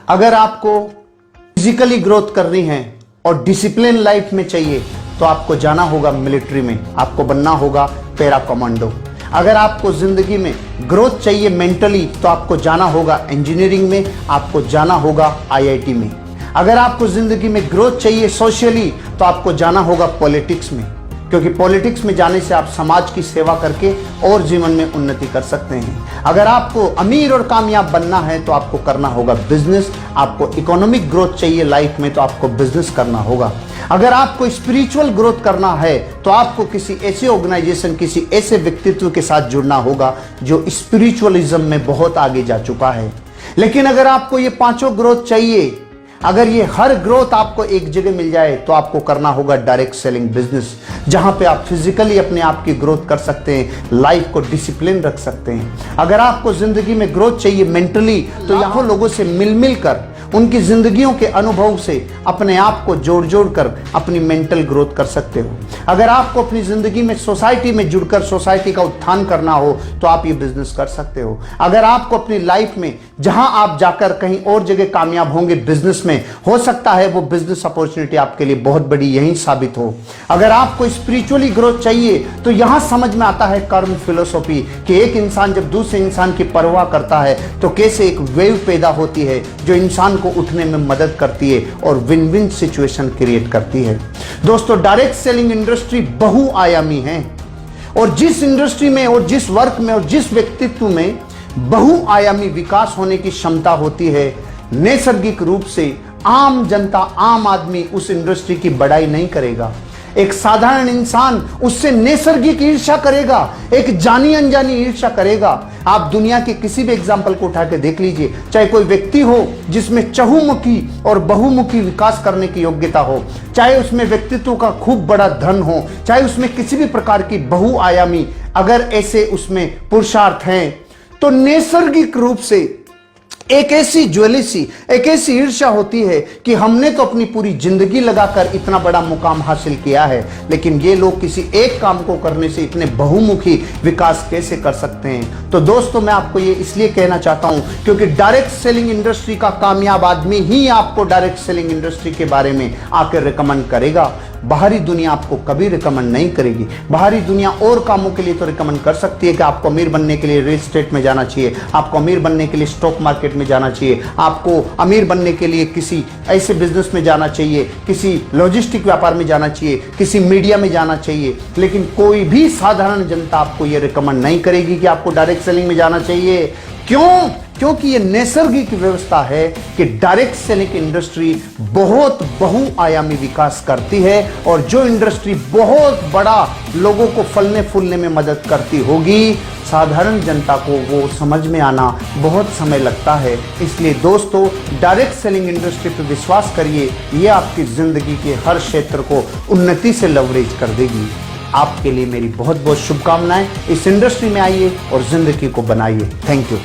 अगर आपको physically growth करनी है और डिसिप्लिन लाइफ में चाहिए तो आपको जाना होगा मिलिट्री में, आपको बनना होगा पैरा कमांडो। अगर आपको जिंदगी में ग्रोथ चाहिए मेंटली तो आपको जाना होगा इंजीनियरिंग में, आपको जाना होगा आईआईटी में। अगर आपको जिंदगी में ग्रोथ चाहिए सोशली तो आपको जाना होगा पॉलिटिक्स में, क्योंकि पॉलिटिक्स में जाने से आप समाज की सेवा करके और जीवन में उन्नति कर सकते हैं। अगर आपको अमीर और कामयाब बनना है तो आपको करना होगा बिजनेस। आपको इकोनॉमिक ग्रोथ चाहिए लाइफ में तो आपको बिजनेस करना होगा। अगर आपको स्पिरिचुअल ग्रोथ करना है तो आपको किसी ऐसे ऑर्गेनाइजेशन, किसी ऐसे व्यक्तित्व के साथ जुड़ना होगा जो स्पिरिचुअलिज्म में बहुत आगे जा चुका है। लेकिन अगर आपको ये पांचों ग्रोथ चाहिए, अगर ये हर ग्रोथ आपको एक जगह मिल जाए तो आपको करना होगा डायरेक्ट सेलिंग बिजनेस, जहां पे आप फिजिकली अपने आप की ग्रोथ कर सकते हैं, लाइफ को डिसिप्लिन रख सकते हैं। अगर आपको जिंदगी में ग्रोथ चाहिए मेंटली तो यहाँ लोगों से मिल मिल कर, उनकी जिंदगियों के अनुभव से अपने आप को जोड़ जोड़ कर अपनी मेंटल ग्रोथ कर सकते हो। अगर आपको अपनी जिंदगी में सोसाइटी में जुड़कर सोसाइटी का उत्थान करना हो तो आप ये बिजनेस कर सकते हो। अगर आपको अपनी लाइफ में जहां आप जाकर कहीं और जगह कामयाब होंगे बिजनेस में, हो सकता है वो बिजनेस अपॉर्चुनिटी आपके लिए बहुत बड़ी यहीं साबित हो। अगर आपको स्पिरिचुअली ग्रोथ चाहिए तो यहां समझ में आता है कर्म फिलोसॉफी कि एक इंसान जब दूसरे इंसान की परवाह करता है तो कैसे एक वेव पैदा होती है जो इंसान को उठने में मदद करती है और विन विन सिचुएशन क्रिएट करती है। दोस्तों, डायरेक्ट सेलिंग इंडस्ट्री बहुआयामी है और जिस इंडस्ट्री में और जिस वर्क में और जिस व्यक्तित्व में बहुआयामी विकास होने की क्षमता होती है, नैसर्गिक रूप से आम जनता, आम आदमी उस इंडस्ट्री की बड़ाई नहीं करेगा। एक साधारण इंसान उससे नैसर्गिक ईर्ष्या करेगा, एक जानी अनजानी ईर्ष्या करेगा। आप दुनिया के किसी भी एग्जाम्पल को उठा के देख लीजिए, चाहे कोई व्यक्ति हो जिसमें चहुमुखी और बहुमुखी विकास करने की योग्यता हो, चाहे उसमें व्यक्तित्व का खूब बड़ा धन हो, चाहे उसमें किसी भी प्रकार की बहुआयामी अगर ऐसे उसमें पुरुषार्थ हैं, तो नैसर्गिक रूप से एक ऐसी ज्वेलिसी, एक ऐसी ईर्ष्या होती है कि हमने तो अपनी पूरी जिंदगी लगाकर इतना बड़ा मुकाम हासिल किया है, लेकिन ये लोग किसी एक काम को करने से इतने बहुमुखी विकास कैसे कर सकते हैं। तो दोस्तों, मैं आपको ये इसलिए कहना चाहता हूं क्योंकि डायरेक्ट सेलिंग इंडस्ट्री का कामयाब आदमी ही आपको डायरेक्ट सेलिंग इंडस्ट्री के बारे में आकर रिकमेंड करेगा। बाहरी दुनिया आपको कभी रिकमेंड नहीं करेगी। बाहरी दुनिया और कामों के लिए तो रिकमेंड कर सकती है कि आपको अमीर बनने के लिए रियल एस्टेट में जाना चाहिए, आपको अमीर बनने के लिए स्टॉक मार्केट में जाना चाहिए, आपको अमीर बनने के लिए किसी ऐसे बिजनेस में जाना चाहिए, किसी लॉजिस्टिक व्यापार में जाना चाहिए, किसी मीडिया में जाना चाहिए। लेकिन कोई भी साधारण जनता आपको यह रिकमेंड नहीं करेगी कि आपको डायरेक्ट सेलिंग में जाना चाहिए। क्यों? क्योंकि ये नैसर्गिक व्यवस्था है कि डायरेक्ट सेलिंग इंडस्ट्री बहुत बहुआयामी विकास करती है और जो इंडस्ट्री बहुत बड़ा लोगों को फलने फूलने में मदद करती होगी, साधारण जनता को वो समझ में आना बहुत समय लगता है। इसलिए दोस्तों, डायरेक्ट सेलिंग इंडस्ट्री पर विश्वास करिए, ये आपकी जिंदगी के हर क्षेत्र को उन्नति से लवरेज कर देगी। आपके लिए मेरी बहुत बहुत शुभकामनाएं। इस इंडस्ट्री में आइए और जिंदगी को बनाइए। Thank you.